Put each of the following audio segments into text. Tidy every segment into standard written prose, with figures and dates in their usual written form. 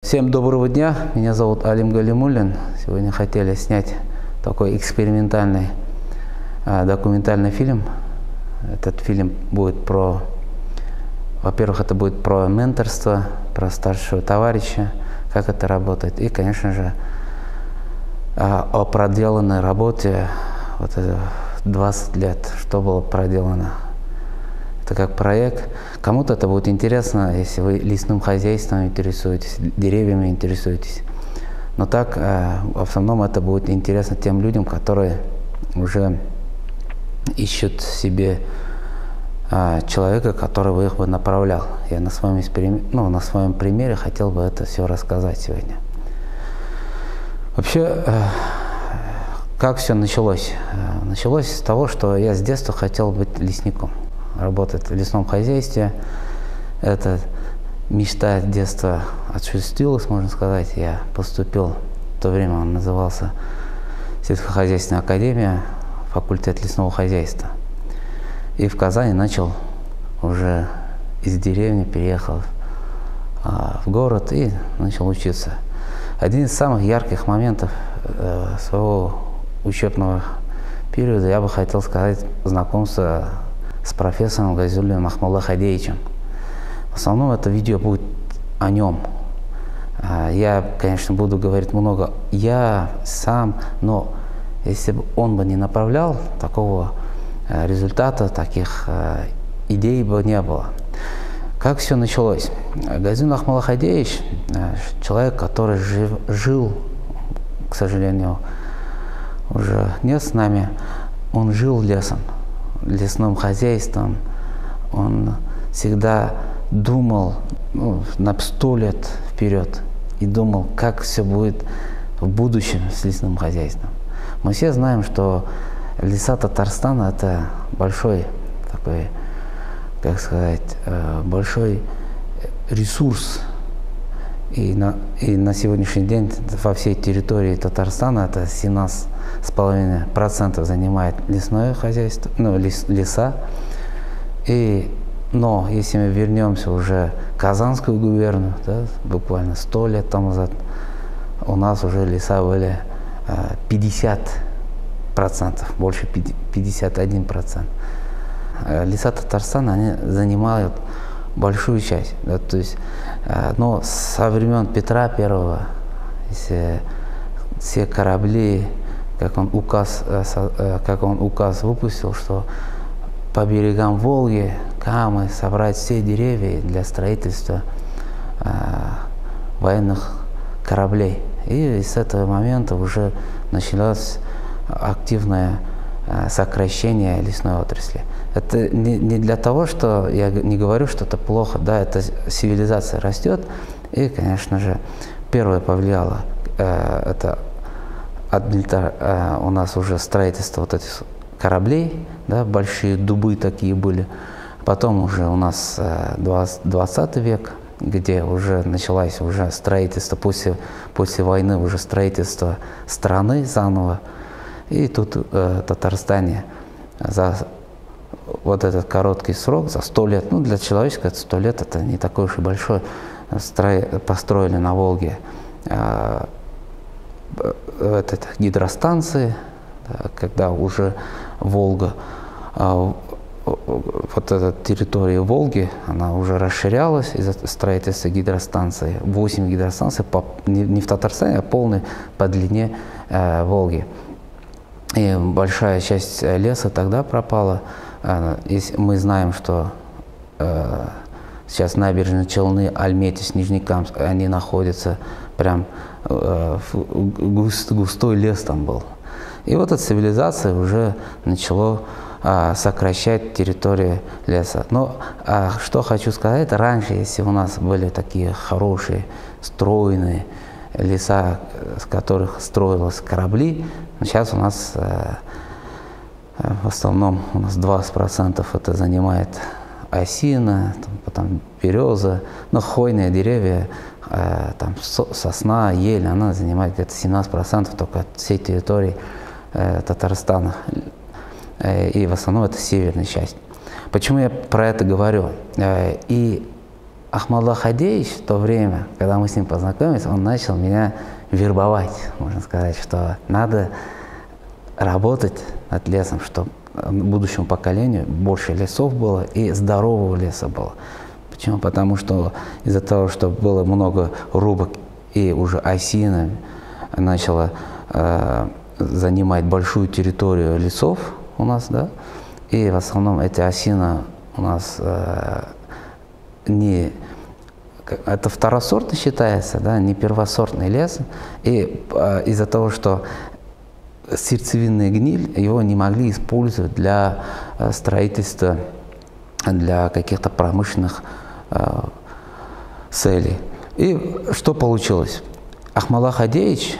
Всем доброго дня, меня зовут Алим Галимуллин. Сегодня хотели снять такой экспериментальный документальный фильм. Этот фильм будет про, во-первых, это будет про менторство, про старшего товарища, как это работает, и, конечно же, о проделанной работе, вот 20 лет, что было проделано. Это как проект. Кому-то это будет интересно, если вы лесным хозяйством интересуетесь, деревьями интересуетесь. Но так, в основном, это будет интересно тем людям, которые уже ищут себе человека, который бы их бы направлял. Я на своем примере хотел бы это все рассказать сегодня. Вообще, как все началось? Началось с того, что я с детства хотел быть лесником. Работать в лесном хозяйстве. Эта мечта детства осуществилась, можно сказать. Я поступил, в то время он назывался сельскохозяйственная академия, факультет лесного хозяйства. И в Казани начал уже из деревни, переехал в город и начал учиться. Один из самых ярких моментов своего учебного периода, я бы хотел сказать, знакомство с профессором Газиуллиным Ахмолла Хадеевичем. В основном это видео будет о нем. Я, конечно, буду говорить много я сам, но если бы он бы не направлял, такого результата, таких идей бы не было. Как все началось? Газиуллин Ахмолла Хадеевич, человек, который жил, к сожалению, уже нет с нами, он жил лесом, лесным хозяйством. Он всегда думал на 100 лет вперед и думал, как все будет в будущем с лесным хозяйством. Мы все знаем, что леса Татарстана — это большой такой, как сказать, большой ресурс. И на сегодняшний день во всей территории Татарстана это 17,5% занимает лесное хозяйство, леса. Но если мы вернемся уже в Казанскую губернию, да, буквально 100 лет тому назад, у нас уже леса были 50%, больше 51%. Леса Татарстана, они занимают большую часть. Да, то есть, но со времен Петра I, все корабли, как он указ выпустил, что по берегам Волги, Камы собрать все деревья для строительства военных кораблей. И с этого момента уже началось активное сокращение лесной отрасли. Это не для того, что я не говорю, что это плохо, да, это цивилизация растет, и, конечно же, первое повлияло это у нас уже строительство вот этих кораблей, да, большие дубы такие были. Потом уже у нас 20 век, где уже началось уже строительство, после войны уже строительство страны заново. И тут в Татарстане за вот этот короткий срок, за 100 лет, для человеческого 100 лет это не такой уж и большой, построили на Волге гидростанции, да, когда уже Волга, вот эта территория Волги, она уже расширялась из-за строительства гидростанции. 8 гидростанций, не в Татарстане, а полной по длине Волги. И большая часть леса тогда пропала. Мы знаем, что сейчас набережные Челны, Альметьевск, Нижнекамск, они находятся прям густой лес там был. И вот эта цивилизация уже начала сокращать территорию леса. Но что хочу сказать, раньше, если у нас были такие хорошие, стройные леса, с которых строились корабли, сейчас у нас в основном 20% это занимает осина, потом береза, но хвойные деревья, там сосна, ель, она занимает где-то 17% только от всей территории Татарстана. И в основном это северная часть. Почему я про это говорю? И Ахмадулла Хадеевич в то время, когда мы с ним познакомились, он начал меня вербовать, можно сказать, что надо работать над лесом, чтобы будущему поколению больше лесов было и здорового леса было. Почему? Потому что из-за того, что было много рубок и уже осина начала занимать большую территорию лесов у нас, да, и в основном эти осина у нас это второсортный считается, да, не первосортный лес, и из-за того, что сердцевинная гниль, его не могли использовать для строительства, для каких-то промышленных целей. И что получилось? Ахмадулла Хадеевич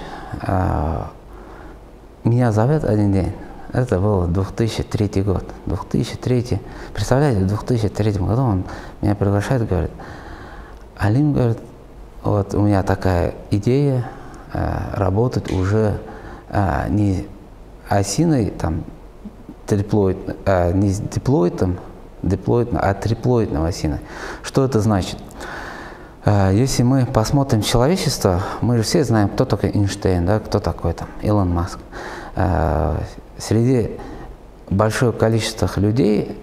меня зовет один день. Это был 2003 год. 2003. Представляете, в 2003 году он меня приглашает и говорит: Алим, говорит, вот у меня такая идея работать уже не осиной, там, не с диплоидом, а триплоидной осиной. Что это значит? Если мы посмотрим человечество, мы же все знаем, кто такой Эйнштейн, да, кто такой там Илон Маск. Среди большого количества людей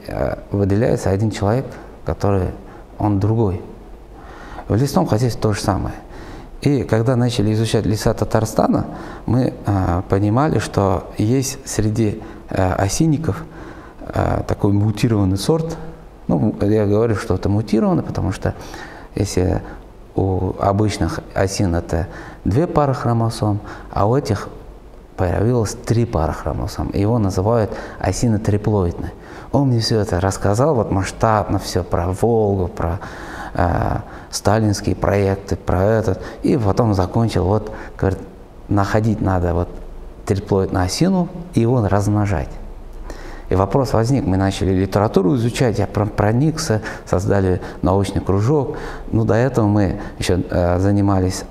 выделяется один человек, который он другой. В лесном хозяйстве то же самое. И когда начали изучать леса Татарстана, мы понимали, что есть среди осинников такой мутированный сорт. Ну, я говорю, что это мутированный, потому что если у обычных осин это 2 пары хромосом, а у этих появилось 3 пары хромосом. Его называют осина триплоидной. Он мне все это рассказал, вот масштабно все про Волгу, про сталинские проекты, про этот. И потом закончил, вот, говорит, находить надо вот триплоидную осину и его размножать. И вопрос возник, мы начали литературу изучать, я проникся, создали научный кружок. Ну, до этого мы еще занимались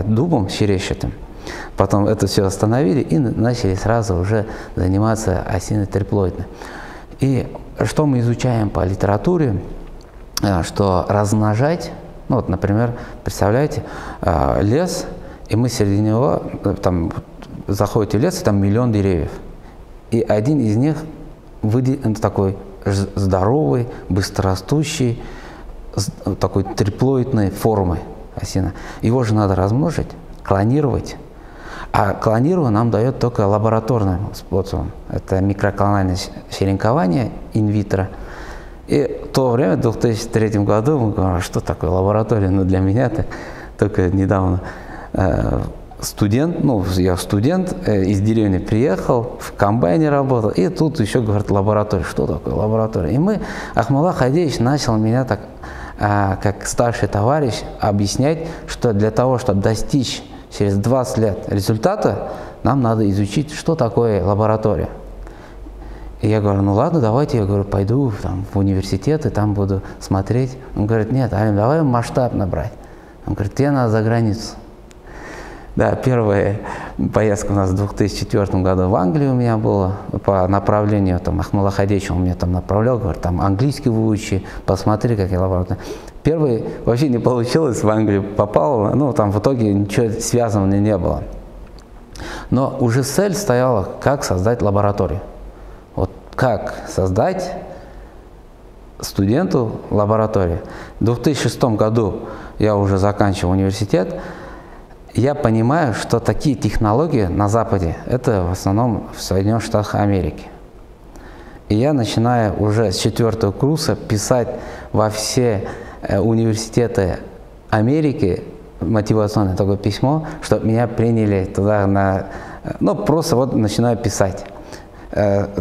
дубом черещатым. Потом это все остановили и начали сразу уже заниматься осиной триплоидной. И что мы изучаем по литературе, что размножать, ну вот, например, представляете, лес, и мы среди него, там, заходите в лес, и там миллион деревьев. И один из них такой здоровый, быстрорастущий, такой триплоидной формы осина. Его же надо размножить, клонировать. А клонирование нам дает только лабораторным способом. Это микроклональное черенкование инвитро. И в то время, в 2003 году, мы говорим, что такое лаборатория? Ну, для меня это только недавно студент, ну, я студент, из деревни приехал, в комбайне работал, и тут еще, говорит, лаборатория. Что такое лаборатория? И Ахмадулла Хадеевич начал меня так, как старший товарищ, объяснять, что для того, чтобы достичь через 20 лет результата, нам надо изучить, что такое лаборатория. И я говорю, ну ладно, давайте, я говорю, пойду там, в университет и там буду смотреть. Он говорит, нет, Алим, давай масштабно брать. Он говорит, тебе надо за границу. Да, первая поездка у нас в 2004 году в Англию у меня была по направлению, там, Ахмадулла Хадеевич, он меня там направлял, говорит, там английский выучи, посмотри, как я лаборатория. Первый вообще не получилось, в Англию попал, ну, там в итоге ничего связанного не было. Но уже цель стояла, как создать лабораторию. Вот как создать студенту лабораторию. В 2006 году я уже заканчивал университет. Я понимаю, что такие технологии на Западе, это в основном в Соединенных Штатах Америки. И я начинаю уже с 4-го курса писать во все университеты Америки мотивационное такое письмо, чтобы меня приняли туда на... Ну, просто вот начинаю писать.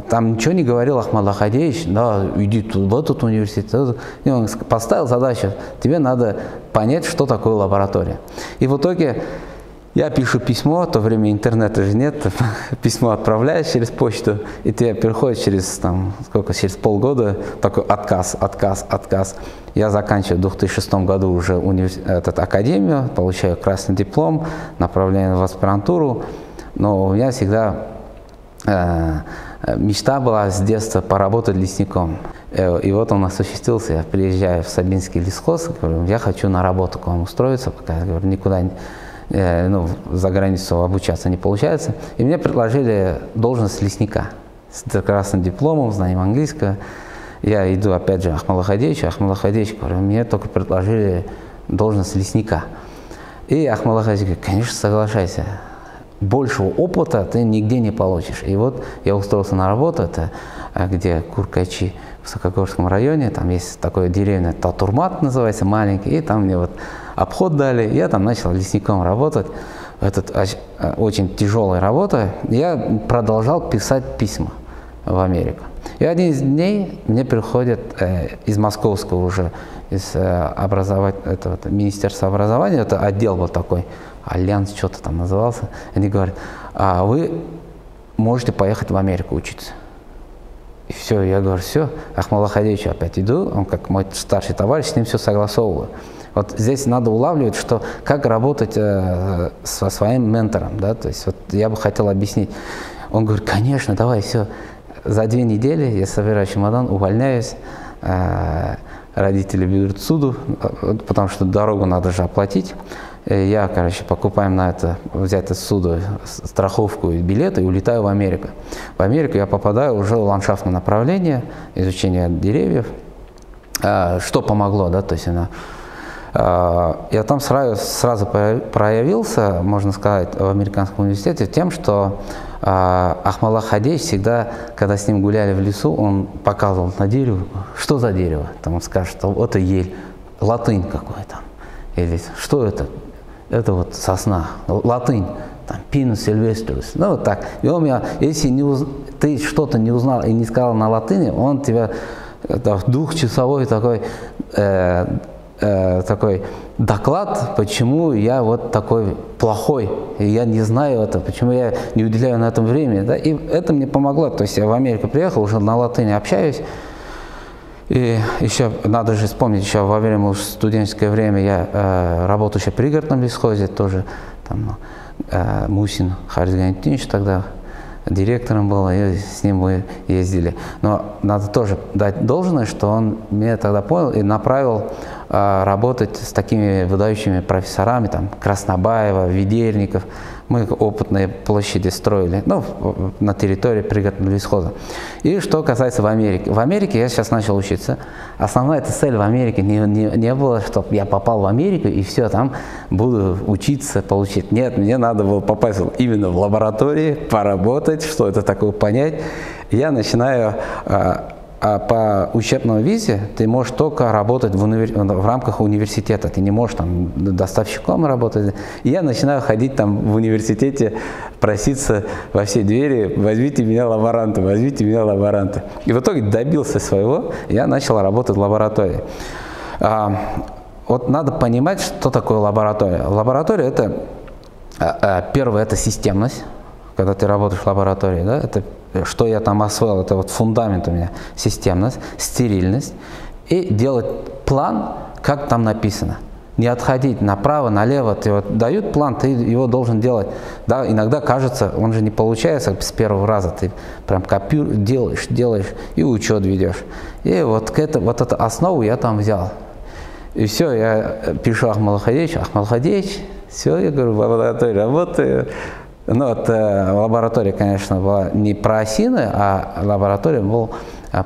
Там ничего не говорил Ахмадулла Хадеевич, да, иди в этот университет. И он поставил задачу, тебе надо понять, что такое лаборатория. И в итоге я пишу письмо, в то время интернета же нет, письмо отправляешь через почту, и тебе приходит через, там, через полгода такой отказ. Я заканчиваю в 2006 году уже академию, получаю красный диплом, направление в аспирантуру, но у меня всегда мечта была с детства поработать лесником. И вот он осуществился. Я приезжаю в Сабинский лесхоз, говорю, я хочу на работу к вам устроиться, пока я говорю, никуда за границу обучаться не получается. И мне предложили должность лесника с красным дипломом, знанием английского. Я иду опять же Ахмалу Хадеевичу, говорю, мне только предложили должность лесника. И Ахмал Хадеевич говорит, конечно, соглашайся. Большего опыта ты нигде не получишь. И вот я устроился на работу, это где Куркачи, в Высокогорском районе, там есть такая деревня Татурмат называется, маленький, и там мне вот обход дали, я там начал лесником работать. Это очень тяжелая работа. Я продолжал писать письма в Америку. И один из дней мне приходит из московского уже, из Министерства образования, это отдел вот такой, Альянс что-то там назывался, они говорят, а вы можете поехать в Америку учиться. И все, я говорю, все, Ахмалу Хадеевичу опять иду, он как мой старший товарищ, с ним все согласовываю. Вот здесь надо улавливать, что как работать со своим ментором, да, то есть вот я бы хотел объяснить. Он говорит, конечно, давай, все, за 2 недели я собираю чемодан, увольняюсь, родители берут к суду, потому что дорогу надо же оплатить. Я, короче, покупаем на это, взять из суда страховку и билеты и улетаю в Америку. В Америку я попадаю уже в ландшафтное направление, изучение деревьев. Что помогло, да, то есть я там сразу проявился, можно сказать, в американском университете тем, что Ахмалу Хадеевич всегда, когда с ним гуляли в лесу, он показывал на дерево, что за дерево, там он скажет, что это ель, латынь какой-то, или что это? Это вот сосна, латынь, там, Pinus sylvestris, ну вот так. И он меня, если ты что-то не узнал и не сказал на латыни, он тебя двухчасовой такой доклад, почему я вот такой плохой, и я не знаю это, почему я не уделяю на этом времени. Да? И это мне помогло, то есть я в Америку приехал, уже на латыни общаюсь. И еще, надо же вспомнить, еще во время студенческое время я работал еще в пригородном лесхозе, тоже там Мусин Харис Ганитинович тогда директором был, и с ним мы ездили. Но надо тоже дать должное, что он меня тогда понял и направил работать с такими выдающими профессорами, там, Краснобаева, Ведерников. Мы опытные площади строили, ну, на территории пригородного лесхоза. И что касается в Америке я сейчас начал учиться. Основная цель в Америке не было, чтобы я попал в Америку и все, там буду учиться, получить. Нет, мне надо было попасть именно в лаборатории, поработать, что это такое, понять. Я начинаю... по учебной визе ты можешь только работать в рамках университета, ты не можешь там доставщиком работать. И я начинаю ходить там в университете, проситься во все двери, возьмите меня лаборанта, возьмите меня лаборанта. И в итоге добился своего, я начал работать в лаборатории. Вот надо понимать, что такое лаборатория. Лаборатория это, первое, это системность, когда ты работаешь в лаборатории, да, это что я там освоил, это вот фундамент у меня, системность, стерильность, и делать план, как там написано. Не отходить направо, налево, тебе вот дают план, ты его должен делать. Да, иногда кажется, он же не получается с первого раза, ты прям делаешь и учет ведешь. И вот эту основу я там взял. И все, я пишу Ахмалу Хадеевич, все, я говорю, в лаборатории работаю. Ну, вот лаборатория, конечно, была не про осины, а лаборатория была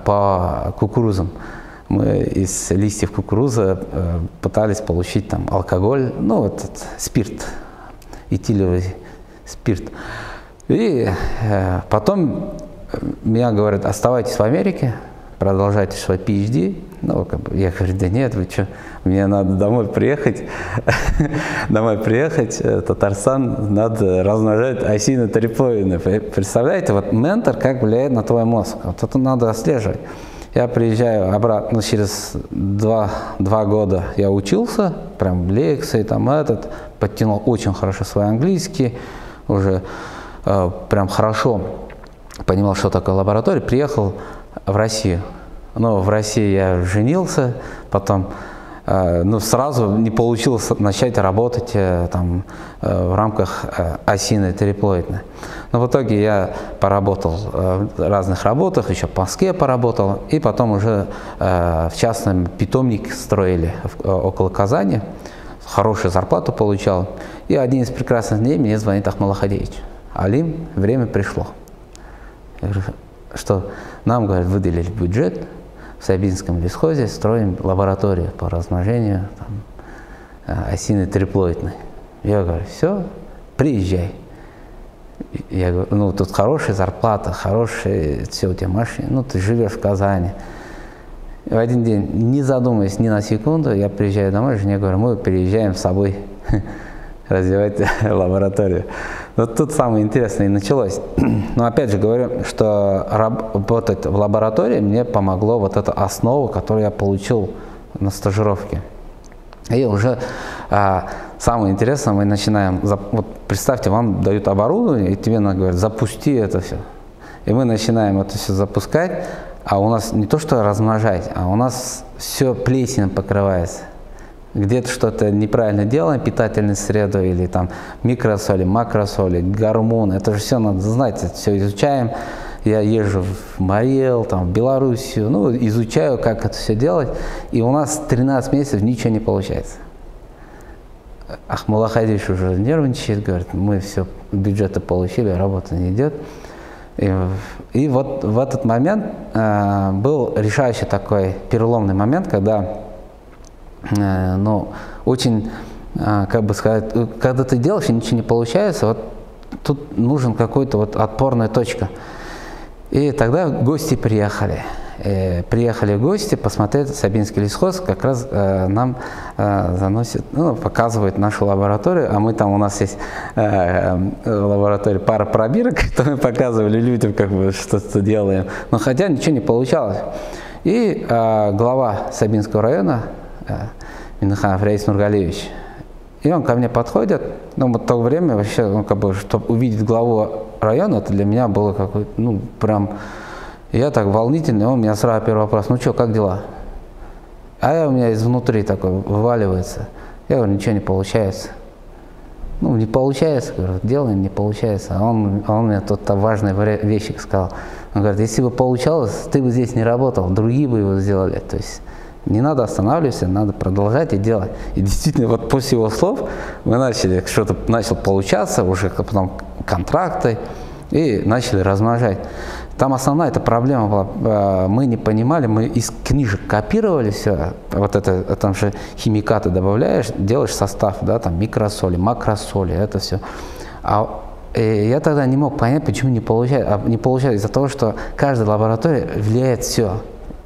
по кукурузам. Мы из листьев кукурузы пытались получить там алкоголь, ну, вот спирт, этиловый спирт. И потом меня говорят, оставайтесь в Америке, продолжайте свой PhD. Ну, я говорю, да нет, вы что, мне надо домой приехать, Татарстан, надо размножать осины триплоидные. Представляете, вот ментор как влияет на твой мозг, вот это надо отслеживать. Я приезжаю обратно, через 2 года я учился, прям лекции, там подтянул очень хорошо свой английский, уже прям хорошо понимал, что такое лаборатория, приехал в Россию. Но в России я женился, потом но сразу не получилось начать работать там, в рамках осиной триплоидной. Но в итоге я поработал в разных работах, еще в Москве поработал, и потом уже в частном питомник строили около Казани, хорошую зарплату получал. И один из прекрасных дней мне звонит Ахмал Ахадеевич: Алим, время пришло. Я говорю, что нам, говорят, выделили бюджет, в Сабинском лесхозе строим лабораторию по размножению осины триплоидной. Я говорю, все, приезжай. Я говорю, ну тут хорошая зарплата, хорошая, все у тебя машина, ну ты живешь в Казани. И в один день, не задумываясь ни на секунду, я приезжаю домой, жене говорю, мы переезжаем с собой развивать лабораторию. Вот тут самое интересное и началось. Но опять же говорю, что работать в лаборатории мне помогло вот эта основа, которую я получил на стажировке. И уже самое интересное, мы начинаем, вот представьте, вам дают оборудование, и тебе надо говорить, запусти это все. И мы начинаем это все запускать, а у нас не то что размножать, а у нас все плесенью покрывается. Где-то что-то неправильно делаем, питательную среду или там микросоли, макросоли, гормоны. Это же все надо знать, это все изучаем. Я езжу в Мариэл, там, в Белоруссию, ну, изучаю, как это все делать. И у нас 13 месяцев ничего не получается. Ахмал Ахадеевич уже нервничает, говорит, мы все, бюджеты получили, работа не идет. И вот в этот момент был решающий такой переломный момент, когда ну, очень, как бы сказать, когда ты делаешь и ничего не получается, вот тут нужен какой-то вот отпорная точка. И тогда гости приехали. Приехали гости посмотреть Сабинский лесхоз, как раз нам заносит, ну, показывает нашу лабораторию, а мы там, у нас есть лаборатория пара пробирок, то мы показывали людям, как бы что-то делаем, но хотя ничего не получалось. И глава Сабинского района, Минаханов Раис Нургалевич, и он ко мне подходит, ну, вот в то время вообще, ну, как бы, чтобы увидеть главу района, это для меня было какой-то, ну, прям, я так волнительный, он меня сразу первый вопрос, ну что, как дела? А у меня изнутри такой вываливается, я говорю, ничего не получается. Ну, не получается, говорю, делаем, не получается. А он мне тут важные вещи сказал. Он говорит, если бы получалось, ты бы здесь не работал, другие бы его сделали. То есть не надо останавливаться, надо продолжать и делать. И действительно, вот после его слов мы начали, что-то начал получаться, уже потом контракты, и начали размножать. Там основная эта проблема была, мы не понимали, мы из книжек копировали все, вот это, там же химикаты добавляешь, делаешь состав, да, там микросоли, макросоли, это все. Я тогда не мог понять, почему не получается. А не получается из-за того, что каждая лаборатория влияет все.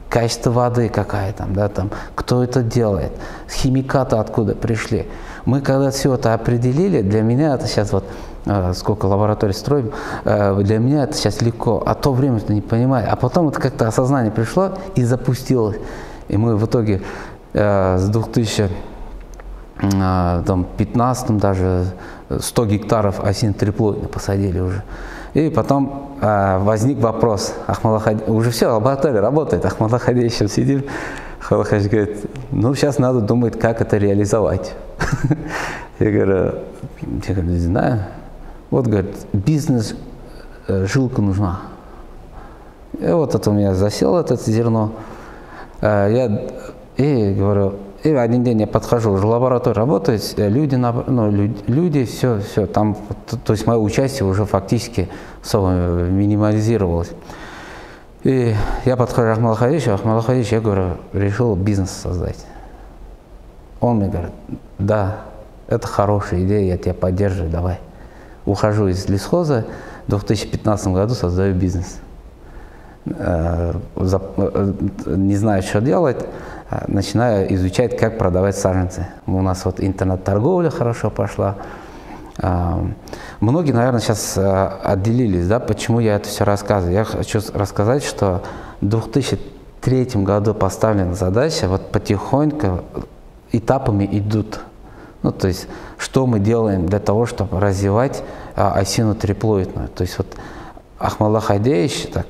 Качество воды какая там, да, там, кто это делает, химикаты откуда пришли. Мы когда все это определили, для меня это сейчас вот, сколько лабораторий строим, для меня это сейчас легко, а то время ты не понимаешь. А потом это как-то осознание пришло и запустилось. И мы в итоге с 2015 даже 100 гектаров осин триплоидной посадили уже. И потом возник вопрос, Ахмал Ахадеевич, уже все, лаборатория работает, Ахмал Ахадеевич сидит, Ахмал Ахадеевич говорит, ну сейчас надо думать, как это реализовать. Я говорю, не знаю. Вот, говорит, бизнес, жилка нужна. И вот это у меня засело, это зерно. И говорю, и один день я подхожу, уже лаборатория работает, люди, все, там, то есть мое участие уже фактически минимализировалось. И я подхожу к Ахмал Ахадеевичу, я говорю, решил бизнес создать. Он мне говорит, да, это хорошая идея, я тебя поддерживаю, давай. Ухожу из лесхоза, в 2015 году создаю бизнес. Не знаю, что делать, начинаю изучать, как продавать саженцы. У нас вот интернет-торговля хорошо пошла. Многие, наверное, сейчас отделились, да, почему я это все рассказываю. Я хочу рассказать, что в 2003 году поставлена задача, вот потихоньку этапами идут. Ну, то есть, что мы делаем для того, чтобы развивать осину триплоидную. То есть, вот Ахмалла Хайдеевич так,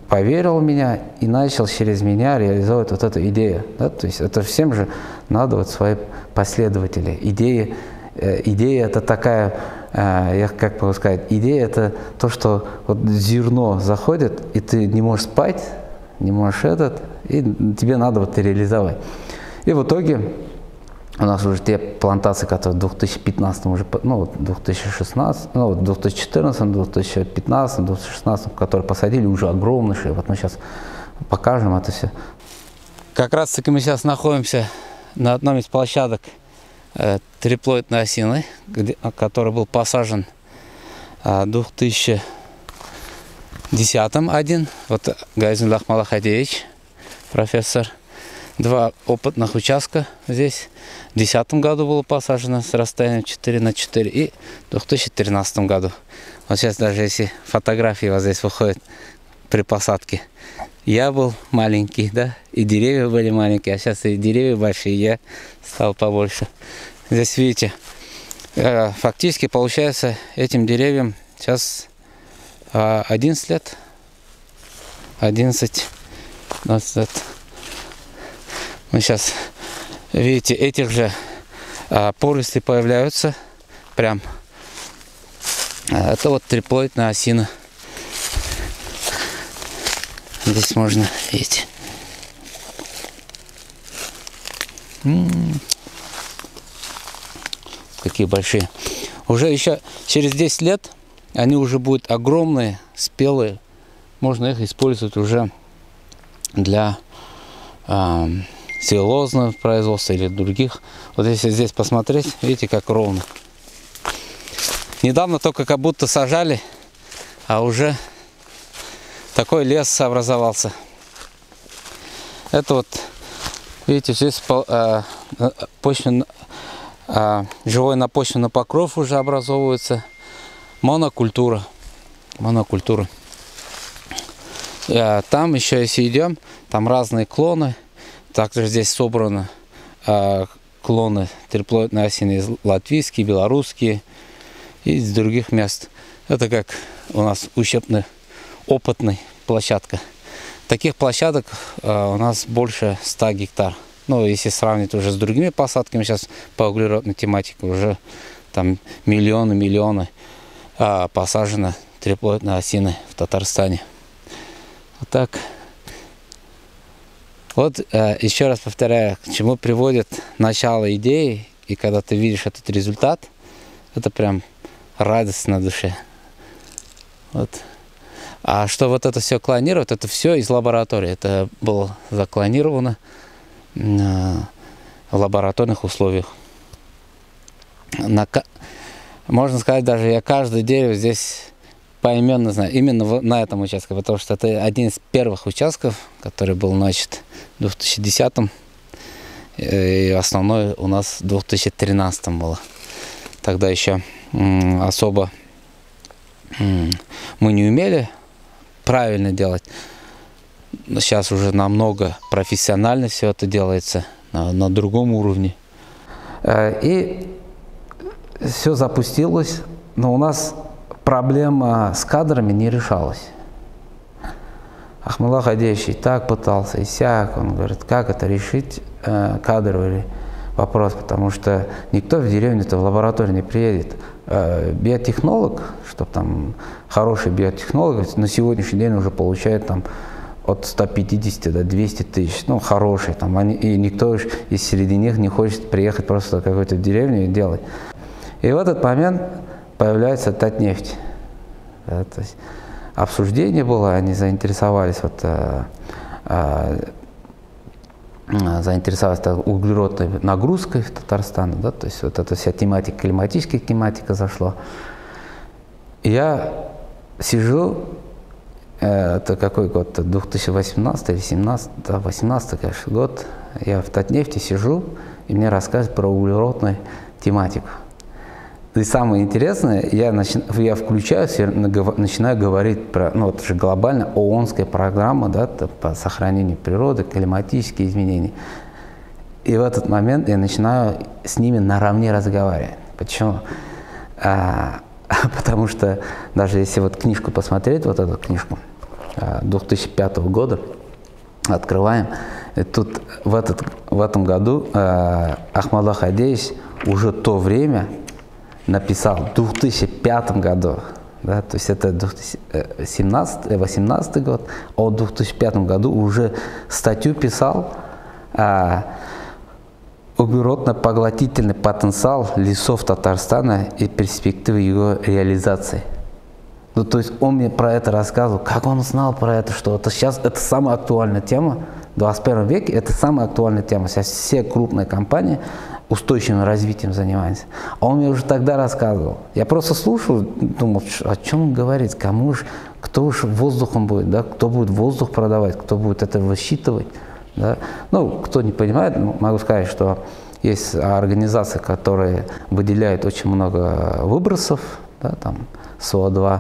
поверил в меня и начал через меня реализовывать вот эту идею. Да? То есть это всем же надо вот свои последователи. Идея это такая, я как могу сказать, идея это то, что вот зерно заходит, и ты не можешь спать, не можешь и тебе надо вот реализовать. И в итоге у нас уже те плантации, которые в 2015, уже, ну, 2016, ну, 2014, 2015, 2016, которые посадили, уже огромнейшие. Вот мы сейчас покажем это все. Как раз таки мы сейчас находимся на одном из площадок триплоидной осины, который был посажен в 2010 один. Вот Гайзулла Ахмалла Хайдеевич, профессор. 2 опытных участка здесь. В 2010 году было посажено с расстоянием 4 на 4 и в 2013 году. Вот сейчас даже если фотографии вот здесь выходят при посадке. Я был маленький, да, и деревья были маленькие, а сейчас и деревья большие, и я стал побольше. Здесь видите, фактически получается этим деревьям сейчас 11 лет, 11-12 лет. Мы сейчас, видите, этих же поросли появляются. Прям. Это вот триплоидная осина. Здесь можно, видите. Какие большие. Уже еще через 10 лет они уже будут огромные, спелые. Можно их использовать уже для целлюлозного производства или других. Вот если здесь посмотреть, видите, как ровно. Недавно только как будто сажали, а уже такой лес образовался. Это вот, видите, здесь живой напочвенный покров уже образовывается. Монокультура. Монокультура. Там еще, если идем, там разные клоны. Также здесь собраны клоны триплоидной осины латвийские, белорусские и из других мест. Это как у нас учебная, опытная площадка. Таких площадок у нас больше 100 гектар. Ну, если сравнить уже с другими посадками, сейчас по углеродной тематике уже там миллионы посажено триплоидной осины в Татарстане. Вот так. Вот еще раз повторяю, к чему приводит начало идеи, и когда ты видишь этот результат, это прям радость на душе. Вот. А что вот это все клонирует, это все из лаборатории. Это было заклонировано в лабораторных условиях. Можно сказать, даже я каждое дерево здесь поименно знаю, именно на этом участке, потому что это один из первых участков, который был начат в 2010-м, и основной у нас в 2013-м было. Тогда еще особо мы не умели правильно делать. Но сейчас уже намного профессионально все это делается, на другом уровне. И все запустилось, но у нас проблема с кадрами не решалась. Ахмалла Хайдеевич и так пытался, и сяк. Он говорит, как это решить кадровый вопрос, потому что никто в деревню-то в лабораторию не приедет. Биотехнолог, чтобы там хороший биотехнолог, на сегодняшний день уже получает там от 150 до 200 тысяч, ну, хороший, там, и никто из среди них не хочет приехать просто в какую-то деревню и делать. И в этот момент появляется Татнефть. Да, то есть обсуждение было, они заинтересовались углеродной нагрузкой в Татарстане, да, то есть вот эта вся тематика, климатическая тематика зашла. Я сижу, это какой год, 2018 или 2017, да, 18, конечно, год, я в Татнефти сижу, и мне рассказывают про углеродную тематику. И самое интересное, я включаюсь, я начинаю говорить про, ну, это же глобальная ООНская программа, да, по сохранению природы, климатические изменения. И в этот момент я начинаю с ними наравне разговаривать. Почему? потому что даже если вот книжку посмотреть, вот эту книжку 2005 года, открываем, и тут в этом году Ахмадулла Хадеевич уже то время написал, в 2005 году, да, то есть это 2018 год, а в 2005 году уже статью писал углеродно-поглотительный потенциал лесов Татарстана и перспективы его реализации. Ну, то есть он мне про это рассказывал, как он знал про это, что это сейчас это самая актуальная тема, в 21 веке это самая актуальная тема. Сейчас все крупные компании устойчивым развитием занимаются. А он мне уже тогда рассказывал. Я просто слушал, думал, о чем он говорит, кому же, кто уж воздухом будет, да, кто будет воздух продавать, кто будет это высчитывать. Да? Ну, кто не понимает, могу сказать, что есть организации, которые выделяют очень много выбросов, да, там, СО2,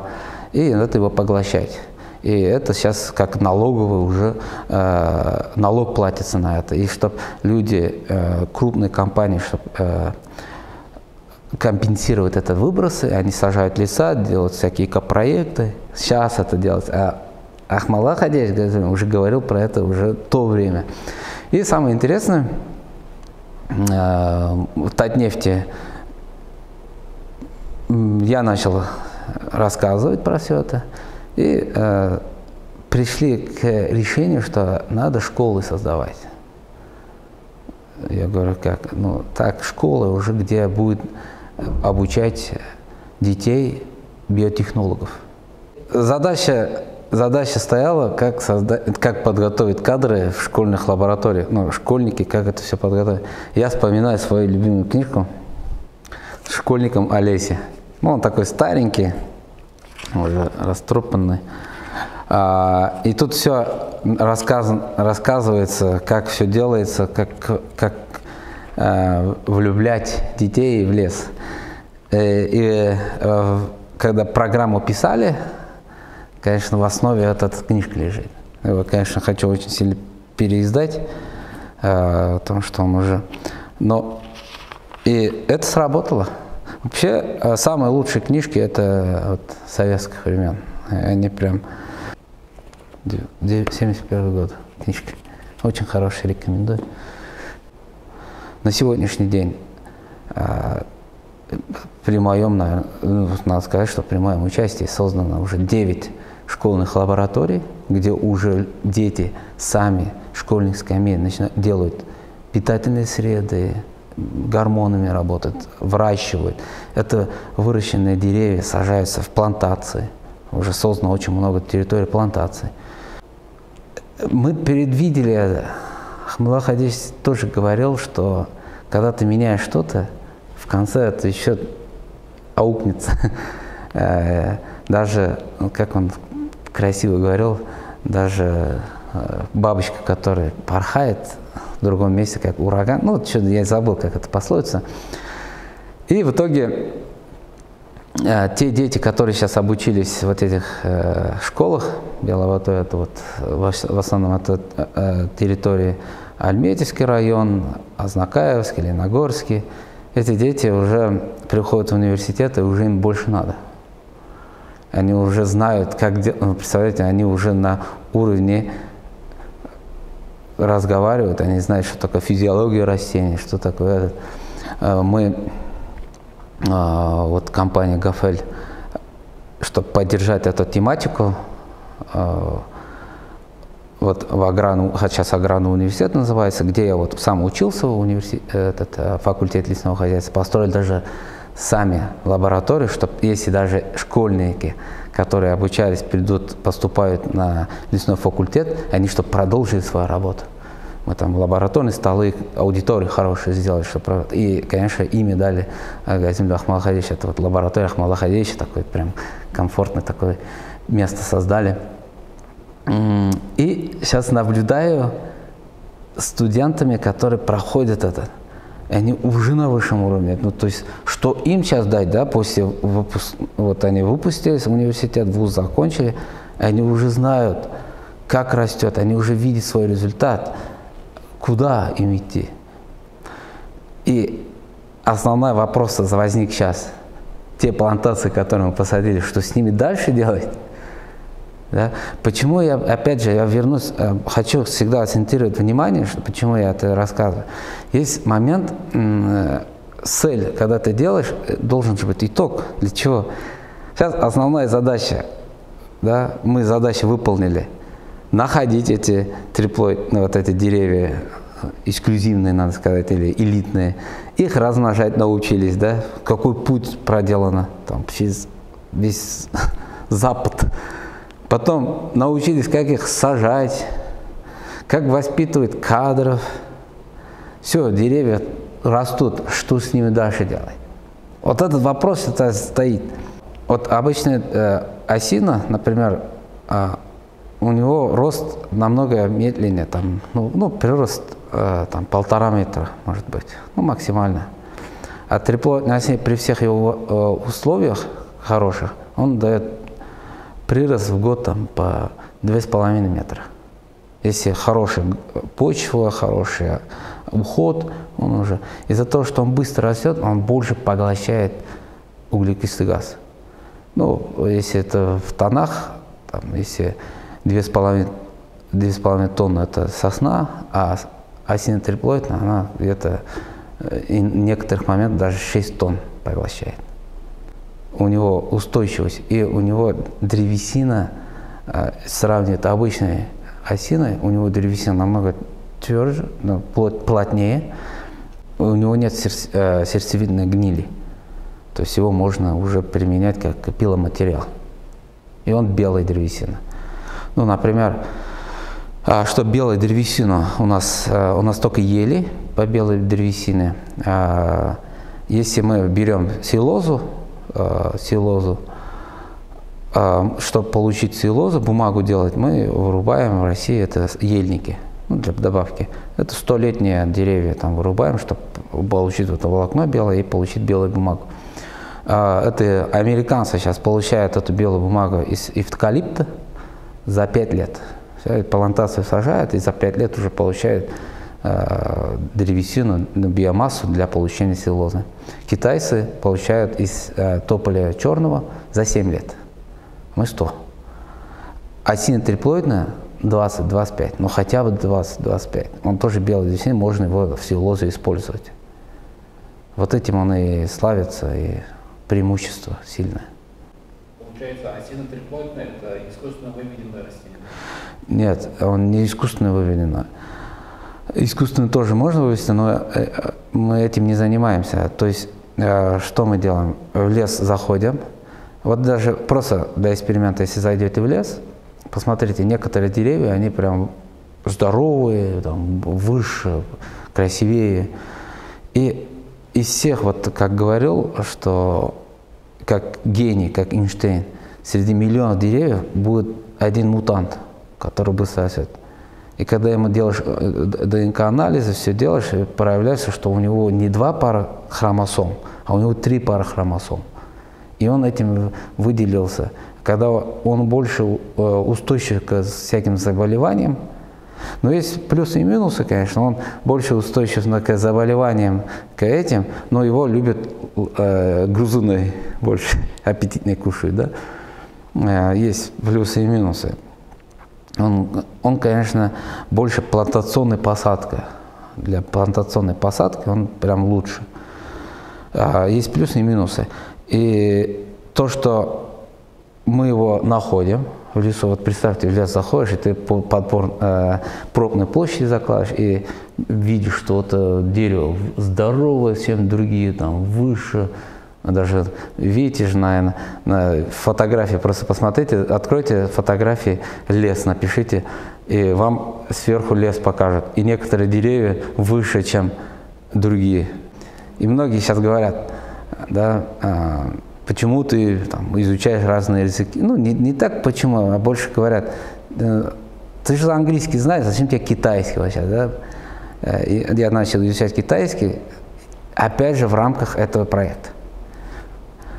и это его поглощать. И это сейчас как налоговый уже, налог платится на это. И чтобы люди, крупные компании, чтобы компенсировать это выбросы, они сажают леса, делают всякие экопроекты. Сейчас это делается. А Ахмадулла Хадеевич уже говорил про это уже в то время. И самое интересное, в Татнефти я начал рассказывать про все это. И пришли к решению, что надо школы создавать. Я говорю, как? Ну, так, школы уже, где будет обучать детей биотехнологов. Задача стояла, как подготовить кадры в школьных лабораториях. Ну, школьники, как это все подготовить. Я вспоминаю свою любимую книжку «Школьником о лесе». Ну, он такой старенький, уже растрепанный. И тут все рассказывается, как все делается, как влюблять детей в лес. И когда программу писали, конечно, в основе эта книжка лежит. Его, конечно, хочу очень сильно переиздать, потому что он уже... Но и это сработало. Вообще, самые лучшие книжки это от советских времен. Они прям 71 год книжка. Очень хорошая, рекомендую. На сегодняшний день при моем, наверное, надо сказать, что при моем участии создано уже 9 школьных лабораторий, где уже дети сами, школьных скамей, делают питательные среды, гормонами работают, выращивают. Это выращенные деревья сажаются в плантации. Уже создано очень много территорий плантаций. Мы предвидели это. Ахмадулла Хадеевич тоже говорил, что когда ты меняешь что-то, в конце это еще аукнется. Даже, как он красиво говорил, даже бабочка, которая порхает в другом месте, как ураган, ну, что-то я забыл, как это пословица. И в итоге те дети, которые сейчас обучились в этих школах, Беловодой, это вот в основном это территории Альметьевский район, Азнакаевский, Леногорский, эти дети уже приходят в университет, и уже им больше надо. Они уже знают, как делать, представляете, они уже на уровне разговаривают, они знают, что такое физиология растений, что такое это. Мы, вот компания Гафель, чтобы поддержать эту тематику, вот в сейчас аграрный университет называется, где я вот сам учился в этот факультет лесного хозяйства, построили даже сами лаборатории, чтобы если даже школьники, которые обучались, поступают на лесной факультет, они чтобы продолжили свою работу. Мы там лабораторные столы, аудитории хорошие сделали, чтобы... И, конечно, имя дали Газимду Ахмадулла Хадеевичу. Это вот лаборатория Ахмадулла Хадеевича, такое прям комфортное такое место создали. И сейчас наблюдаю студентами, которые проходят это. Они уже на высшем уровне. Ну, то есть, что им сейчас дать, да, после вот они выпустились, университет, вуз закончили, они уже знают, как растет, они уже видят свой результат, куда им идти. И основной вопрос возник сейчас. те плантации, которые мы посадили, что с ними дальше делать? Да? Почему я, опять же, я вернусь, хочу всегда акцентировать внимание, что, почему я это рассказываю. Есть момент, цель, когда ты делаешь, должен же быть итог. Для чего? Сейчас основная задача, да, мы задачу выполнили. Находить эти триплоидные, вот эти деревья, эксклюзивные, надо сказать, или элитные. Их размножать научились, да, какой путь проделано, там, через весь Запад. Потом научились, как их сажать, как воспитывать кадров. Все, деревья растут, что с ними дальше делать? Вот этот вопрос это стоит. Вот обычная осина, например, у него рост намного медленнее, там, ну прирост там 1,5 метра, может быть, ну максимально. А триплоидная осина при всех его условиях хороших, он дает прирост в год там, по 2,5 метра. Если хорошая почва, хороший уход, он уже из-за того, что он быстро растет, он больше поглощает углекислый газ. Ну, если это в тоннах, там, если 2,5 тонны это сосна, а осина триплоидная, она где-то в некоторых моментах даже 6 тонн поглощает. У него устойчивость, и у него древесина, сравнивает обычной осиной, у него древесина намного тверже, плотнее, у него нет сердцевидной гнили, то есть его можно уже применять как пиломатериал, и он белая древесина. Ну, например, что белая древесина, у нас только ели по белой древесине. Если мы берем силозу, чтобы получить целлюлозу, бумагу делать, мы вырубаем в России, это ельники, ну, для добавки. Это 100-летние деревья там вырубаем, чтобы получить это волокно белое и получить белую бумагу. Это американцы сейчас получают эту белую бумагу из эвкалипта за 5 лет. Плантацию сажают и за 5 лет уже получают древесину, биомассу для получения целлюлозы. Китайцы получают из тополя черного за 7 лет. Мы 100. Осина триплоидная 20-25, но хотя бы 20-25. Он тоже белый древесина, можно его в целлюлозу использовать. Вот этим он и славится, и преимущество сильное. Получается, осина триплоидная – это искусственно выведенное растение? Нет, он не искусственно выведено. Искусственно тоже можно вывести, но мы этим не занимаемся. То есть, что мы делаем? В лес заходим. Вот даже просто для эксперимента, если зайдете в лес, посмотрите, некоторые деревья, они прям здоровые, там, выше, красивее. И из всех, вот как говорил, что как гений, как Эйнштейн, среди миллионов деревьев будет один мутант, который быстро растет. И когда ему делаешь ДНК-анализы, все делаешь, и проявляется, что у него не 2 пара хромосом, а у него 3 пары хромосом. И он этим выделился. Когда он больше устойчив к всяким заболеваниям, но есть плюсы и минусы, конечно, он больше устойчив к заболеваниям, к этим, но его любят грузины больше, аппетитные кушают, да? Есть плюсы и минусы. Он, конечно, больше плантационная посадка. Для плантационной посадки он прям лучше. Есть плюсы и минусы. И то, что мы его находим в лесу, вот представьте, в лес заходишь, и ты по пробной площади закладываешь, и видишь, что это дерево здоровое, чем другие, там, выше. Даже видите же, наверное, на фотографии, просто посмотрите, откройте фотографии лес, напишите, и вам сверху лес покажет. И некоторые деревья выше, чем другие. И многие сейчас говорят, да, почему ты там изучаешь разные языки. Ну, не так почему, а больше говорят, ты же английский знаешь, зачем тебе китайский вообще, да? Я начал изучать китайский, опять же, в рамках этого проекта.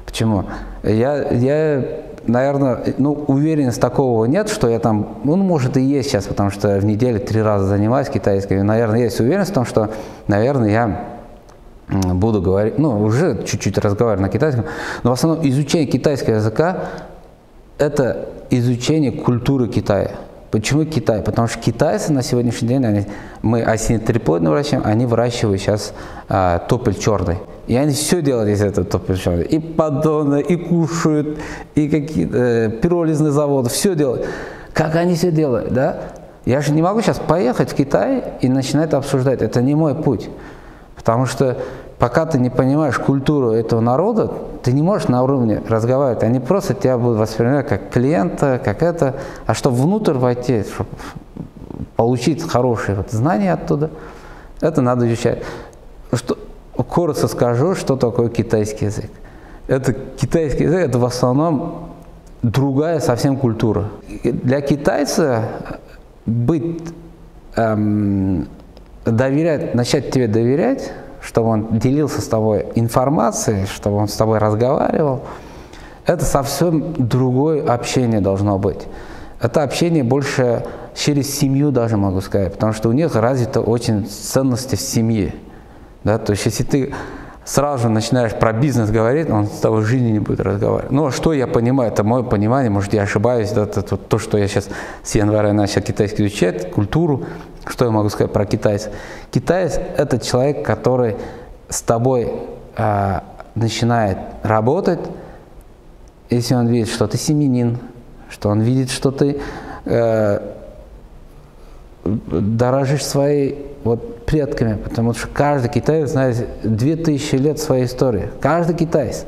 Почему? Я, наверное, уверенности такого нет, что я там, может и есть сейчас, потому что в неделю 3 раза занимаюсь китайским, наверное, есть уверенность в том, что, наверное, я буду говорить, ну, уже чуть-чуть разговариваю на китайском, но в основном изучение китайского языка – это изучение культуры Китая. Почему Китай? Потому что китайцы на сегодняшний день, мы осенний триплоидный выращиваем, они выращивают сейчас топель черный. И они все делают из этого топель черный. И поддоны, и кушают, и какие-то пиролизные заводы, все делают. Как они все делают, да? Я же не могу сейчас поехать в Китай и начинать обсуждать. Это не мой путь. Потому что пока ты не понимаешь культуру этого народа, ты не можешь на уровне разговаривать. Они просто тебя будут воспринимать как клиента, как это. А чтобы внутрь войти, чтобы получить хорошие знания оттуда, это надо изучать. Коротко скажу, что такое китайский язык. Китайский язык – это в основном другая совсем культура. Для китайца начать тебе доверять, чтобы он делился с тобой информацией, чтобы он с тобой разговаривал, это совсем другое общение должно быть. Это общение больше через семью даже, могу сказать, потому что у них развиты очень ценности в семье. Да? То есть если ты сразу же начинаешь про бизнес говорить, он с тобой в жизни не будет разговаривать. Но что я понимаю, это мое понимание, может я ошибаюсь, да, это то, что я сейчас с января начал китайский изучать, культуру. Что я могу сказать про китайца? Китаец – это человек, который с тобой начинает работать, если он видит, что ты семьянин, что он видит, что ты дорожишь своей предками, потому что каждый китаец знает 2000 лет своей истории. Каждый китаец.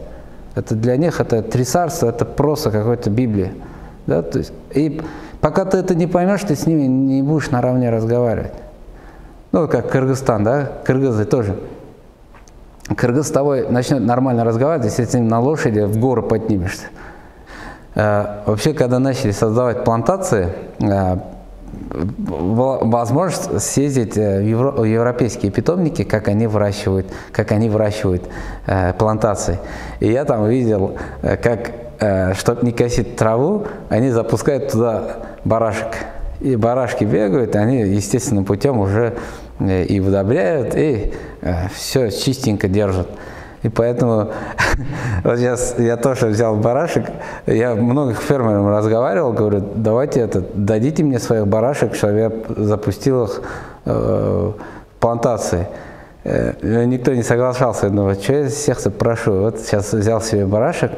Это для них это 3 царства, это просто какая-то Библия. Да? То есть, и пока ты это не поймешь, ты с ними не будешь наравне разговаривать. Ну, как Кыргызстан, да? Кыргызы тоже. Кыргыз с тобой начнет нормально разговаривать, если ты с ним на лошади в горы поднимешься. Вообще, когда начали создавать плантации, возможность съездить в европейские питомники, как они выращивают плантации. И я там видел, как, чтобы не косить траву, они запускают туда барашек. И барашки бегают, они естественным путем уже и удобряют, и все чистенько держат. И поэтому вот сейчас я тоже взял барашек, я многих фермерам разговаривал, говорю, давайте дадите мне своих барашек, чтобы я запустил их в плантации. Никто не соглашался, я думаю, что я всех прошу. Вот сейчас взял себе барашек,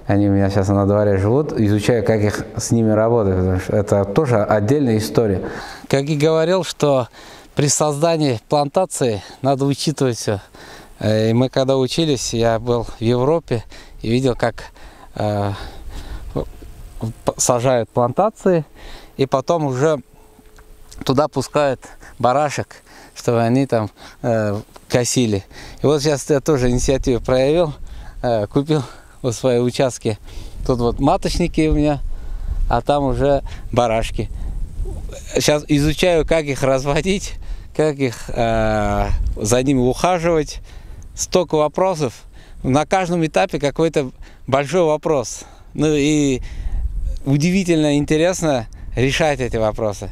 они у меня сейчас на дворе живут, изучаю, как их с ними работать, потому что это тоже отдельная история. Как и говорил, что при создании плантации надо учитывать все. И мы когда учились, я был в Европе и видел, как сажают плантации, и потом уже туда пускают барашек, чтобы они там косили. И вот сейчас я тоже инициативу проявил, купил в свои участки. Тут вот маточники у меня, а там уже барашки. Сейчас изучаю, как их разводить, как их за ними ухаживать. Столько вопросов. На каждом этапе какой-то большой вопрос. Ну и удивительно интересно решать эти вопросы.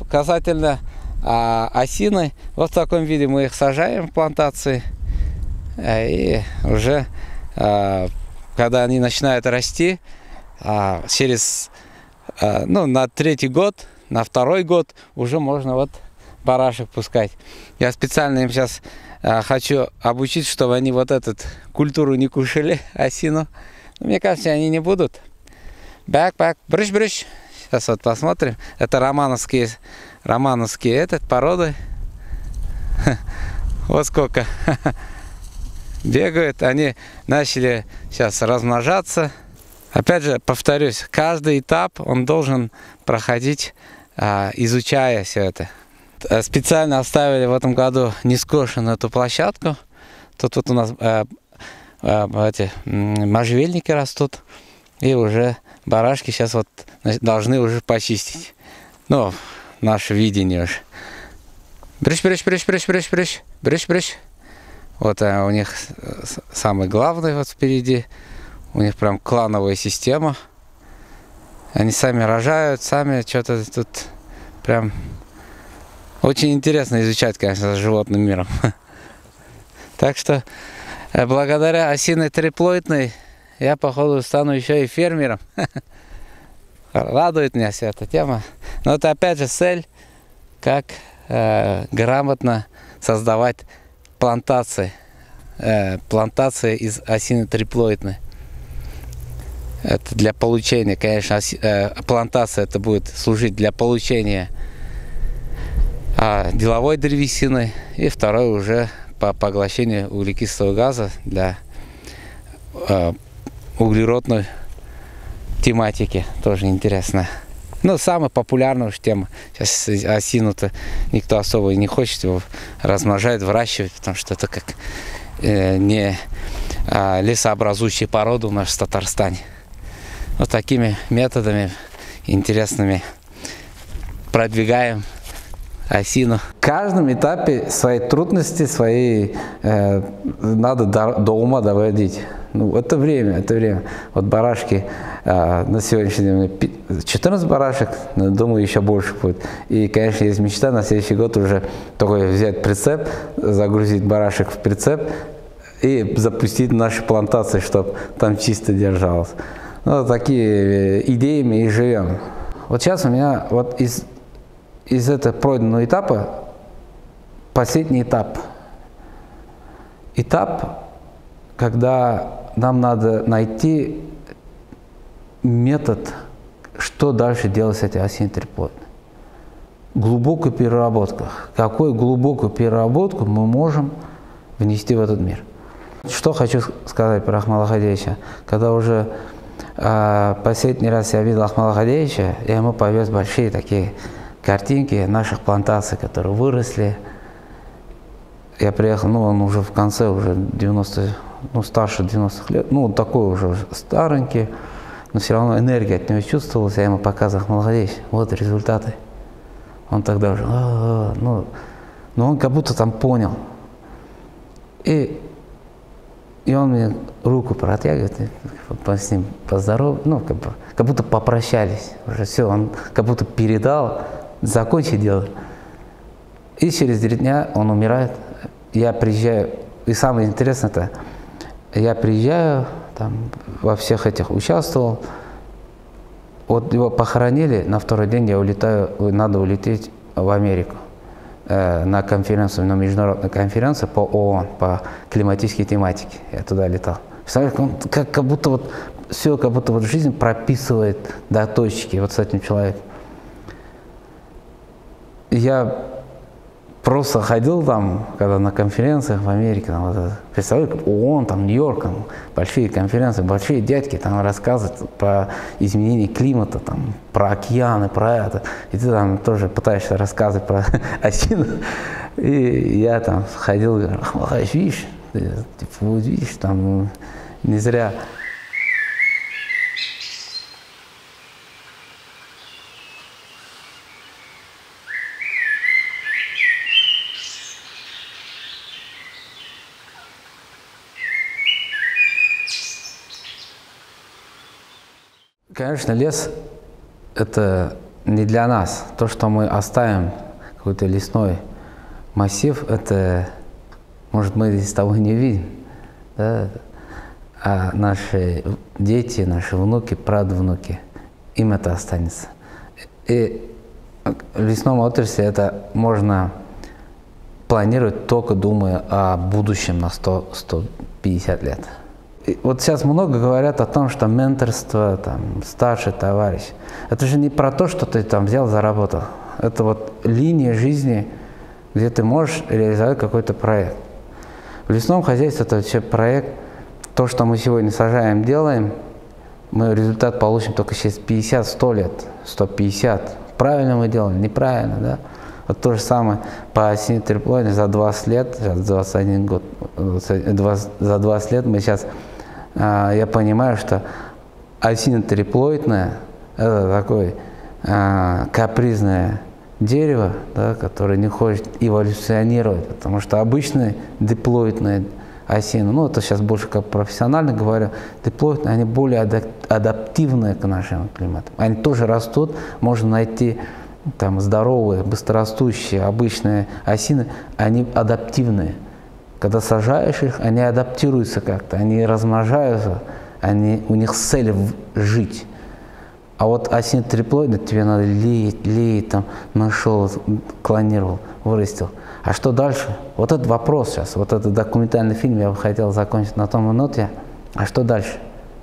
Касательно осины, вот в таком виде мы их сажаем в плантации. И уже, когда они начинают расти, через, на 3-й год, на 2-й год уже можно вот барашек пускать. Я специально им сейчас хочу обучить, чтобы они вот эту культуру не кушали, осину. Но мне кажется, они не будут. Бак-бак, брыщ-брыщ. Сейчас вот посмотрим. Это романовские породы. Вот сколько бегают. Они начали сейчас размножаться. Опять же, повторюсь, каждый этап он должен проходить, изучая все это. Специально оставили в этом году нескошенную эту площадку. Тут вот у нас эти можжевельники растут. И уже барашки сейчас вот должны уже почистить. Ну, наше видение уже. Брыщ. Вот у них самый главный вот впереди. У них прям клановая система. Они сами рожают, сами что-то тут прям... Очень интересно изучать, конечно, с животным миром. Так что благодаря осиной триплоидной я, походу, стану еще и фермером. Радует меня вся эта тема. Но это опять же цель, как грамотно создавать плантации. Плантации из осины триплоидной. Это для получения, конечно, плантация это будет служить для получения деловой древесины, и второй уже по поглощению углекислого газа для углеродной тематики, тоже интересно. Ну, самая популярная уж тема. Сейчас осину-то никто особо не хочет его размножать, выращивать, потому что это как не лесообразующая порода у нас в Татарстане. Вот такими методами интересными продвигаем осину. В каждом этапе свои трудности, надо до ума доводить. Ну, это время. Вот барашки, на сегодняшний день 14 барашек, но думаю, еще больше будет. И, конечно, есть мечта на следующий год уже такой взять прицеп, загрузить барашек в прицеп и запустить наши плантации, чтобы там чисто держалось. Ну, такие идеями и живем. Вот сейчас у меня вот из этого пройденного этапа последний этап. Этап, когда нам надо найти метод, что дальше делать с этой осиной триплоидной. Глубокую переработку. Какую глубокую переработку мы можем внести в этот мир. Что хочу сказать про Ахмала Хадеевича. Когда уже последний раз я видел Ахмала Хадеевича, я ему повез большие такие картинки наших плантаций, которые выросли. Я приехал, ну, он уже в конце, уже 90, ну, старше 90 лет, ну, такой уже старенький, но все равно энергия от него чувствовалась, я ему показывал: Ахмал Хадеевич, вот результаты. Он тогда уже, но он как будто там понял. И он мне руку протягивает, с ним поздоровался, ну, как будто попрощались. Уже все, он как будто передал, закончить дело. И через 3 дня он умирает. Я приезжаю, и самое интересное-то, я приезжаю, там во всех этих участвовал. Вот его похоронили, на 2-й день я улетаю, надо улететь в Америку на конференцию, на международную конференцию по ООН, по климатической тематике. Я туда летал. Представляете, он как будто вот все, как будто вот жизнь прописывает до точки вот с этим человеком. Я просто ходил там, когда на конференциях в Америке, там, вот, представляете, ООН, там, Нью-Йорк, там, большие конференции, большие дядьки там рассказывают про изменение климата, там, про океаны, про это. И ты там тоже пытаешься рассказывать про осину. И я там ходил, говорю: Ахмал, видишь, вот видишь, там не зря. Конечно, лес – это не для нас. То, что мы оставим, какой-то лесной массив, это, может, мы здесь того не видим, да? А наши дети, наши внуки, прадвнуки, им это останется. И в лесном отрасли это можно планировать, только думая о будущем на 100-150 лет. И вот сейчас много говорят о том, что менторство, там, старший товарищ. Это же не про то, что ты там взял, заработал. Это вот линия жизни, где ты можешь реализовать какой-то проект. В лесном хозяйстве это вообще проект. То, что мы сегодня сажаем, делаем, мы результат получим только через 50-100 лет, 150. Правильно мы делаем, неправильно, да? Вот то же самое по осине триплоидной за 20 лет, сейчас 21 год, за 20 лет мы сейчас, я понимаю, что осина триплоидная – это такое капризное дерево, да, которое не хочет эволюционировать, потому что обычные диплоидные осины, ну это сейчас больше как профессионально говорю, диплоидные, они более адаптивные к нашему климату. Они тоже растут, можно найти там здоровые, быстрорастущие, обычные осины, они адаптивные. Когда сажаешь их, они адаптируются как-то, они размножаются, у них цель жить. А вот осиный триплоид, тебе надо леять, там, нашел, клонировал, вырастил. А что дальше? Вот этот вопрос сейчас, вот этот документальный фильм я бы хотел закончить на том ноте. А что дальше?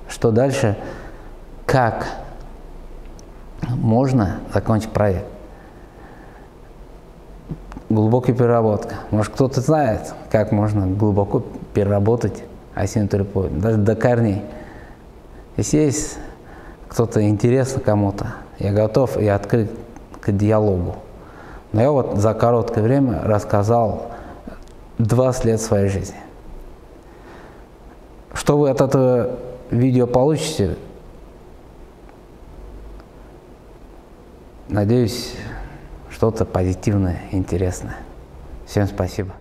Что дальше? Как можно закончить проект? Глубокая переработка. Может, кто-то знает, как можно глубоко переработать осиный триплоид, даже до корней. Если есть кто-то интересно кому-то, я готов и открыт к диалогу. Но я вот за короткое время рассказал 20 лет своей жизни. Что вы от этого видео получите? Надеюсь, что-то позитивное, интересное. Всем спасибо.